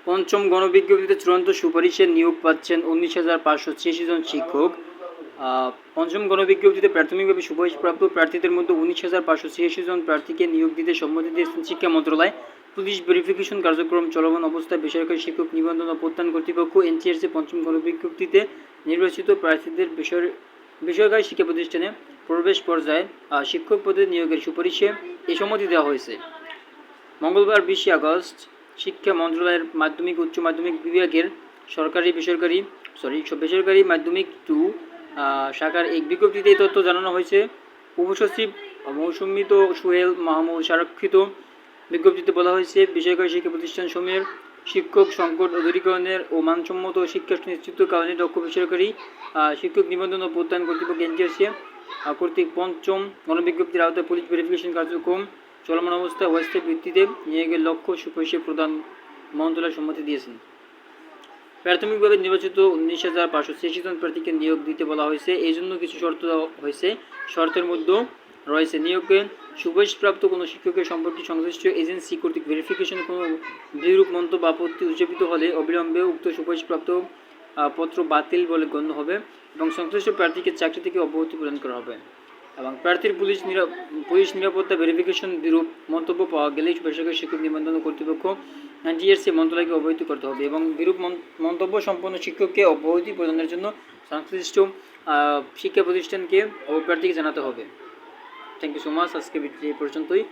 পঞ্চম গণবিজ্ঞপ্তিতে চূড়ান্ত সুপারিশে নিয়োগ পাচ্ছেন 19,586 জন শিক্ষক। পঞ্চম গণবিজ্ঞপ্তিতে প্রাথমিকভাবে সুপারিশপ্রাপ্ত প্রার্থীদের মধ্যে 19,586 জন প্রার্থীকে নিয়োগ দিতে সম্মতি দিয়েছেন শিক্ষা মন্ত্রণালয়। পুলিশ ভেরিফিকেশন কার্যক্রম চলমান অবস্থায় বেসরকারি শিক্ষক নিবন্ধন ও প্রত্যয়ন কর্তৃপক্ষ এনটিআরসি পঞ্চম গণবিজ্ঞপ্তিতে নির্বাচিত প্রার্থীদের বেসরকারি শিক্ষা প্রতিষ্ঠানে প্রবেশ পর্যায়ে শিক্ষক পদে নিয়োগের সুপারিশে এ সম্মতি দেওয়া হয়েছে। মঙ্গলবার 20 আগস্ট শিক্ষা মন্ত্রণালয়ের মাধ্যমিক উচ্চ মাধ্যমিক বিভাগের বেসরকারি মাধ্যমিক 2 শাখার এক বিজ্ঞপ্তিতে এই তথ্য জানানো হয়েছে। উপসচিব মৌসুমিত সোহেল মাহমুদ স্বাক্ষরিত বিজ্ঞপ্তিতে বলা হয়েছে, বেসরকারি শিক্ষা প্রতিষ্ঠানসমূহের শিক্ষক সংকট দূরীকরণের ও মানসম্মত শিক্ষা নিশ্চিতের কারণে দক্ষ বেসরকারি শিক্ষক নিবন্ধন ও প্রত্যয়ন কর্তৃপক্ষ এনটিআরসি কর্তৃক পঞ্চম গণবিজ্ঞপ্তির আওতায় পুলিশ ভেরিফিকেশন কার্যক্রম চলমান অবস্থায় অস্থায়ী ভিত্তিতে নিয়োগের লক্ষ্য সুপারিশে প্রধান মন্ত্রণালয় সম্মতি দিয়েছেন। প্রাথমিকভাবে নির্বাচিত 19,586 জন প্রার্থীকে নিয়োগ দিতে বলা হয়েছে। এই জন্য কিছু শর্ত দেওয়া হয়েছে। শর্তের মধ্যে রয়েছে নিয়োগে সুপারিশপ্রাপ্ত কোনো শিক্ষকের সম্পর্কে সংশ্লিষ্ট এজেন্সি কর্তৃক ভেরিফিকেশনে কোনো বিরূপ মন্তব্য আপত্তি উচ্চাপিত হলে অবিলম্বে উক্ত সুপারিশপ্রাপ্ত পত্র বাতিল বলে গণ্য হবে এবং সংশ্লিষ্ট প্রার্থীকে চাকরি থেকে অব্যাহতি প্রদান করা হবে। এবং প্রার্থীর পুলিশ নিরাপত্তা ভেরিফিকেশন বিরূপ মন্তব্য পাওয়া গেলে বেসরকারি শিক্ষক নিবন্ধন কর্তৃপক্ষ এনটিআরসি মন্ত্রণালয়কে অবহিত করতে হবে এবং বিরূপ মন্তব্য সম্পন্ন শিক্ষককে অব্যাহতি প্রদানের জন্য সংশ্লিষ্ট শিক্ষা প্রতিষ্ঠানকে ও প্রার্থীকে জানাতে হবে। Thank you so much. আজকে ভিডিও এই পর্যন্তই।